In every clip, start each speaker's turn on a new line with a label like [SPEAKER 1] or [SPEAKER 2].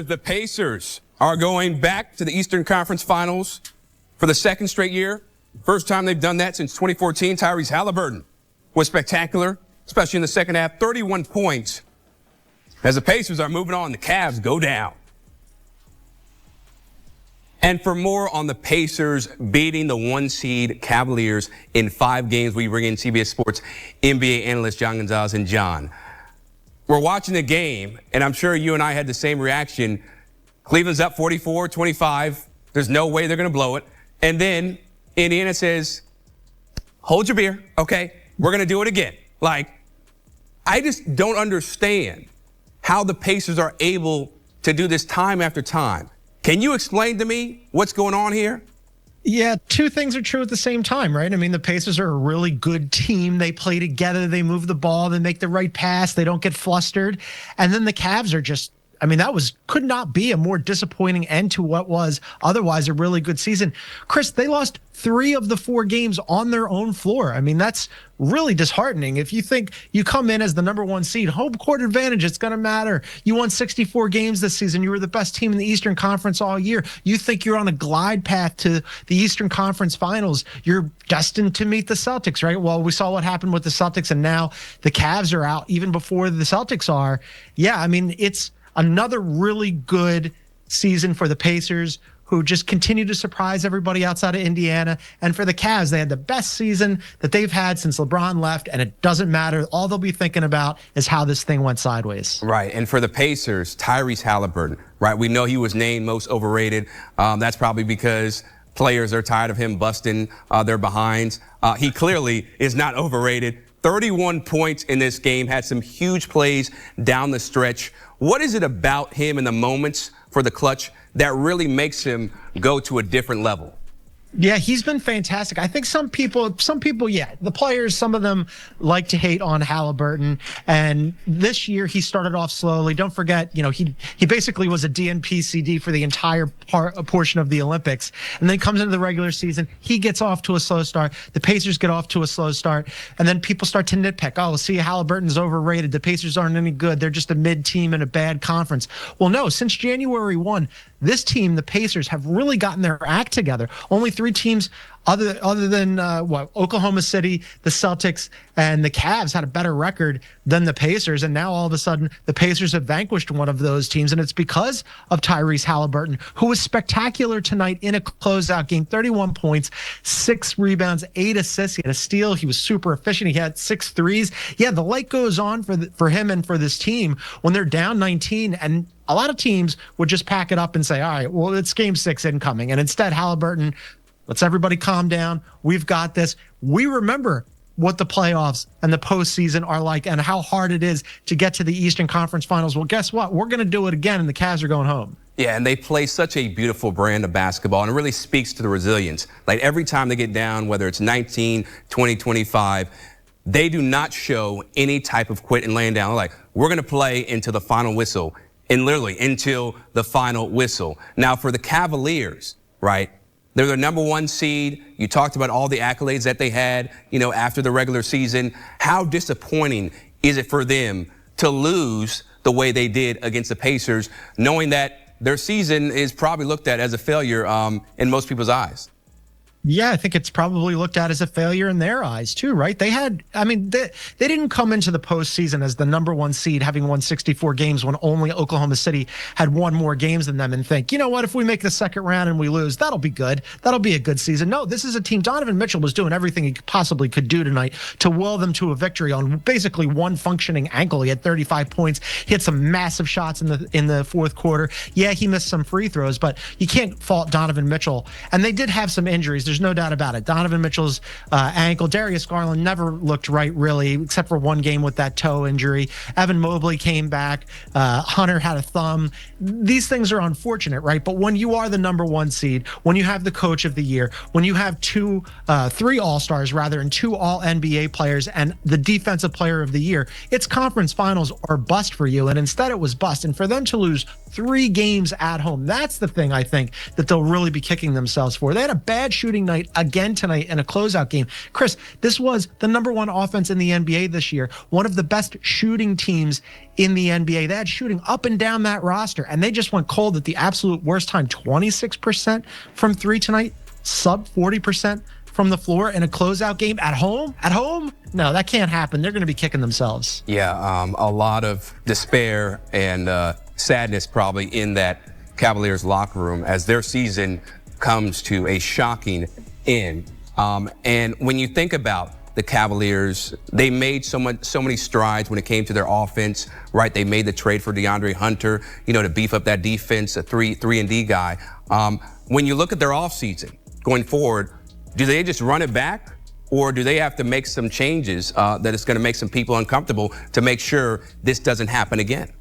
[SPEAKER 1] The Pacers are going back to the Eastern Conference Finals for the second straight year. First time they've done that since 2014. Tyrese Haliburton was spectacular, especially in the second half. 31 points. As the Pacers are moving on, the Cavs go down. And for more on the Pacers beating the 1-seed Cavaliers in 5 games, we bring in CBS Sports NBA analyst John Gonzalez. And John, we're watching the game, and I'm sure you and I had the same reaction. Cleveland's up 44-25. There's no way they're going to blow it. And then Indiana says, hold your beer, okay? We're going to do it again. Like, I just don't understand how the Pacers are able to do this time after time. Can you explain to me what's going on here?
[SPEAKER 2] Yeah, 2 things are true at the same time, right? I mean, the Pacers are a really good team. They play together. They move the ball. They make the right pass. They don't get flustered. And then the Cavs are just, I mean, could not be a more disappointing end to what was otherwise a really good season. Chris, they lost 3 of the 4 games on their own floor. I mean, that's really disheartening. If you think you come in as the number 1 seed, home court advantage, it's going to matter. You won 64 games this season. You were the best team in the Eastern Conference all year. You think you're on a glide path to the Eastern Conference Finals. You're destined to meet the Celtics, right? Well, we saw what happened with the Celtics, and now the Cavs are out even before the Celtics are. Yeah, I mean, it's another really good season for the Pacers, who just continue to surprise everybody outside of Indiana. And for the Cavs, they had the best season that they've had since LeBron left, and it doesn't matter. All they'll be thinking about is how this thing went sideways.
[SPEAKER 1] Right, and for the Pacers, Tyrese Haliburton, right? We know he was named most overrated. That's probably because players are tired of him busting their behinds. He clearly is not overrated. 31 points in this game, had some huge plays down the stretch. What is it about him in the moments for the clutch that really makes him go to a different level?
[SPEAKER 2] Yeah, he's been fantastic. I think some people, yeah, the players, some of them like to hate on Haliburton. And this year he started off slowly. Don't forget, he basically was a DNP CD for the entire portion of the Olympics. And then comes into the regular season. He gets off to a slow start. The Pacers get off to a slow start. And then people start to nitpick. Oh, see, Haliburton's overrated. The Pacers aren't any good. They're just a mid team in a bad conference. Well, no, since January 1, this team, the Pacers, have really gotten their act together. Only 3 teams other than Oklahoma City, the Celtics, and the Cavs had a better record than the Pacers. And now all of a sudden the Pacers have vanquished one of those teams. And it's because of Tyrese Haliburton, who was spectacular tonight in a closeout game. 31 points, 6 rebounds, 8 assists. He had a steal. He was super efficient. He had 6 threes. Yeah, the light goes on for him and for this team when they're down 19. And a lot of teams would just pack it up and say, all right, well, it's game 6 incoming. And instead, Haliburton, let's everybody calm down. We've got this. We remember what the playoffs and the postseason are like and how hard it is to get to the Eastern Conference Finals. Well, guess what? We're going to do it again, and the Cavs are going home.
[SPEAKER 1] Yeah, and they play such a beautiful brand of basketball, and it really speaks to the resilience. Like every time they get down, whether it's 19, 20, 25, they do not show any type of quit and laying down. They're like, we're going to play until the final whistle, and literally until the final whistle. Now, for the Cavaliers, right, they're the number 1 seed. You talked about all the accolades that they had, after the regular season. How disappointing is it for them to lose the way they did against the Pacers, knowing that their season is probably looked at as a failure in most people's eyes?
[SPEAKER 2] Yeah, I think it's probably looked at as a failure in their eyes too, right? They didn't come into the postseason as the number 1 seed, having won 64 games when only Oklahoma City had won more games than them, and think, you know what, if we make the second round and we lose, that'll be good. That'll be a good season. No, this is a team. Donovan Mitchell was doing everything he possibly could do tonight to will them to a victory on basically one functioning ankle. He had 35 points, hit some massive shots in the fourth quarter. Yeah, he missed some free throws, but you can't fault Donovan Mitchell. And they did have some injuries. There's no doubt about it. Donovan Mitchell's ankle. Darius Garland never looked right, really, except for one game with that toe injury. Evan Mobley came back. Hunter had a thumb. These things are unfortunate, right? But when you are the number 1 seed, when you have the coach of the year, when you have 3 All-Stars, rather, and 2 All-NBA players, and the defensive player of the year, it's conference finals or bust for you. And instead it was bust. And for them to lose 3 games at home, that's the thing I think that they'll really be kicking themselves for. They had a bad shooting shooting night again tonight in a closeout game. Chris, this was the #1 offense in the NBA this year, one of the best shooting teams in the NBA. They had shooting up and down that roster, and they just went cold at the absolute worst time. 26% from three tonight, sub 40% from the floor in a closeout game at home. At home? No, that can't happen. They're going to be kicking themselves.
[SPEAKER 1] Yeah, a lot of despair and sadness probably in that Cavaliers locker room as their season comes to a shocking end. And when you think about the Cavaliers, they made so many strides when it came to their offense, right? They made the trade for DeAndre Hunter, to beef up that defense, a 3-and-D guy. When you look at their offseason going forward, do they just run it back, or do they have to make some changes that is going to make some people uncomfortable to make sure this doesn't happen again?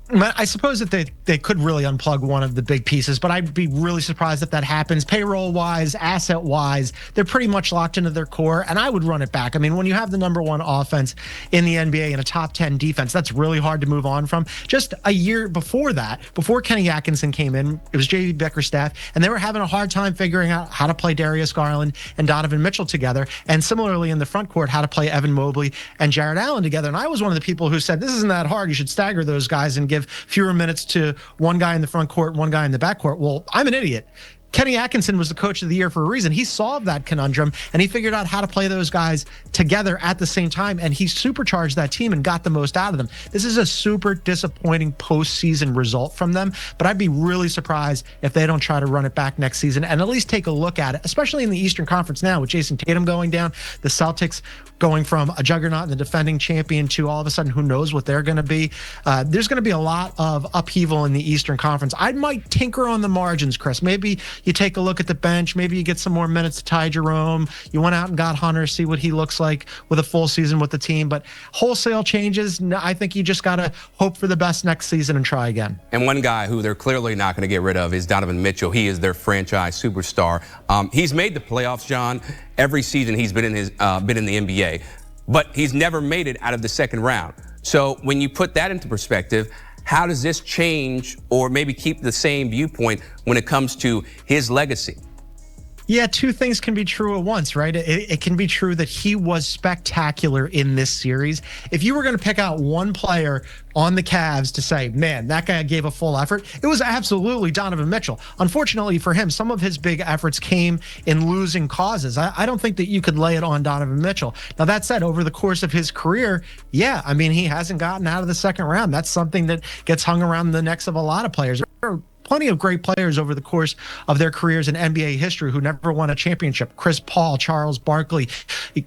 [SPEAKER 2] I suppose that they could really unplug one of the big pieces, but I'd be really surprised if that happens. Payroll-wise, asset-wise, they're pretty much locked into their core, and I would run it back. I mean, when you have the #1 offense in the NBA and a top 10 defense, that's really hard to move on from. Just a year before that, before Kenny Atkinson came in, it was J.B. Bickerstaff, and they were having a hard time figuring out how to play Darius Garland and Donovan Mitchell together, and similarly in the front court, how to play Evan Mobley and Jarrett Allen together. And I was one of the people who said, this isn't that hard. You should stagger those guys and give fewer minutes to one guy in the front court, one guy in the back court. Well, I'm an idiot. Kenny Atkinson was the coach of the year for a reason. He solved that conundrum, and he figured out how to play those guys together at the same time, and he supercharged that team and got the most out of them. This is a super disappointing postseason result from them, but I'd be really surprised if they don't try to run it back next season and at least take a look at it, especially in the Eastern Conference now with Jason Tatum going down, the Celtics going from a juggernaut and the defending champion to all of a sudden who knows what they're going to be. There's going to be a lot of upheaval in the Eastern Conference. I might tinker on the margins, Chris. Maybe you take a look at the bench. Maybe you get some more minutes to Ty Jerome. You went out and got Hunter, see what he looks like with a full season with the team. But wholesale changes, I think you just got to hope for the best next season and try again.
[SPEAKER 1] And one guy who they're clearly not going to get rid of is Donovan Mitchell. He is their franchise superstar. He's made the playoffs, John. Every season he's been in the NBA, but he's never made it out of the second round. So when you put that into perspective, how does this change or maybe keep the same viewpoint when it comes to his legacy?
[SPEAKER 2] Yeah, two things can be true at once, right? It can be true that he was spectacular in this series. If you were going to pick out one player on the Cavs to say, man, that guy gave a full effort, it was absolutely Donovan Mitchell. Unfortunately for him, some of his big efforts came in losing causes. I don't think that you could lay it on Donovan Mitchell. Now, that said, over the course of his career, yeah, I mean, he hasn't gotten out of the second round. That's something that gets hung around the necks of a lot of players. There are plenty of great players over the course of their careers in NBA history who never won a championship. Chris Paul, Charles Barkley,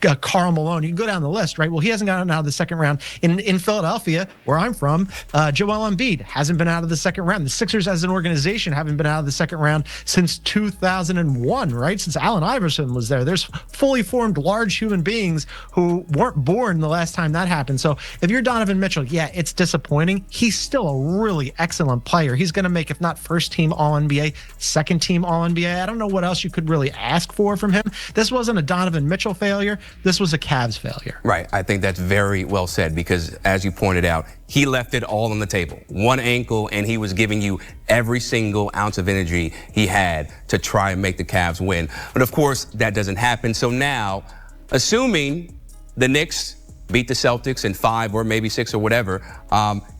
[SPEAKER 2] Karl Malone. You can go down the list, right? Well, he hasn't gotten out of the second round. In Philadelphia, where I'm from, Joel Embiid hasn't been out of the second round. The Sixers as an organization haven't been out of the second round since 2001, right? Since Allen Iverson was there. There's fully formed large human beings who weren't born the last time that happened. So if you're Donovan Mitchell, yeah, it's disappointing. He's still a really excellent player. He's going to make, if not first team All-NBA, second team All-NBA. I don't know what else you could really ask for from him. This wasn't a Donovan Mitchell failure. This was a Cavs failure.
[SPEAKER 1] Right. I think that's very well said because, as you pointed out, he left it all on the table. One ankle, and he was giving you every single ounce of energy he had to try and make the Cavs win. But, of course, that doesn't happen. So now, assuming the Knicks beat the Celtics in 5 or maybe 6 or whatever,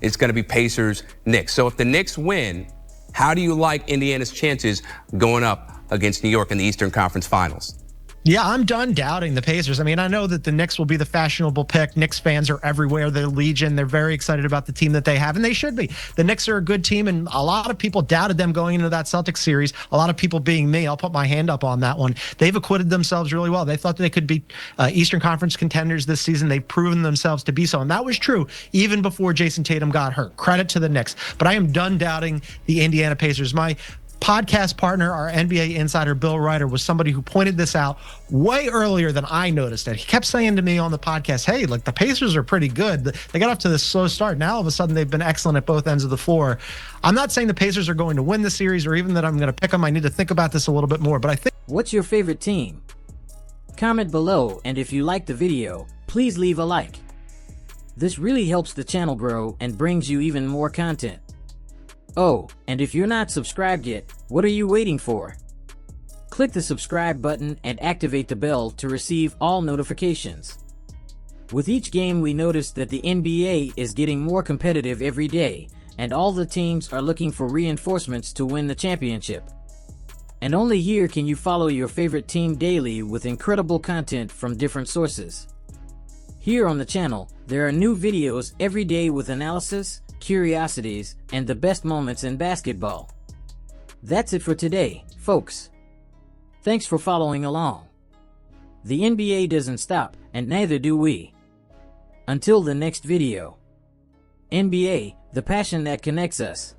[SPEAKER 1] it's going to be Pacers-Knicks. So if the Knicks win, how do you like Indiana's chances going up against New York in the Eastern Conference Finals?
[SPEAKER 2] Yeah, I'm done doubting the Pacers. I mean, I know that the Knicks will be the fashionable pick. Knicks fans are everywhere. They're legion. They're very excited about the team that they have, and they should be. The Knicks are a good team, and a lot of people doubted them going into that Celtics series. A lot of people being me. I'll put my hand up on that one. They've acquitted themselves really well. They thought they could be Eastern Conference contenders this season. They've proven themselves to be so, and that was true even before Jason Tatum got hurt. Credit to the Knicks. But I am done doubting the Indiana Pacers. My podcast partner, our NBA insider, Bill Ryder, was somebody who pointed this out way earlier than I noticed it. He kept saying to me on the podcast, hey, look, the Pacers are pretty good. They got off to this slow start. Now, all of a sudden, they've been excellent at both ends of the floor. I'm not saying the Pacers are going to win the series or even that I'm going to pick them. I need to think about this a little bit more, but I think...
[SPEAKER 3] What's your favorite team? Comment below, and if you liked the video, please leave a like. This really helps the channel grow and brings you even more content. Oh, and if you're not subscribed yet, what are you waiting for? Click the subscribe button and activate the bell to receive all notifications. With each game, we notice that the NBA is getting more competitive every day, and all the teams are looking for reinforcements to win the championship. And only here can you follow your favorite team daily with incredible content from different sources. Here on the channel, there are new videos every day with analysis, curiosities, and the best moments in basketball. That's it for today, folks. Thanks for following along. The NBA doesn't stop, and neither do we. Until the next video. NBA, the passion that connects us.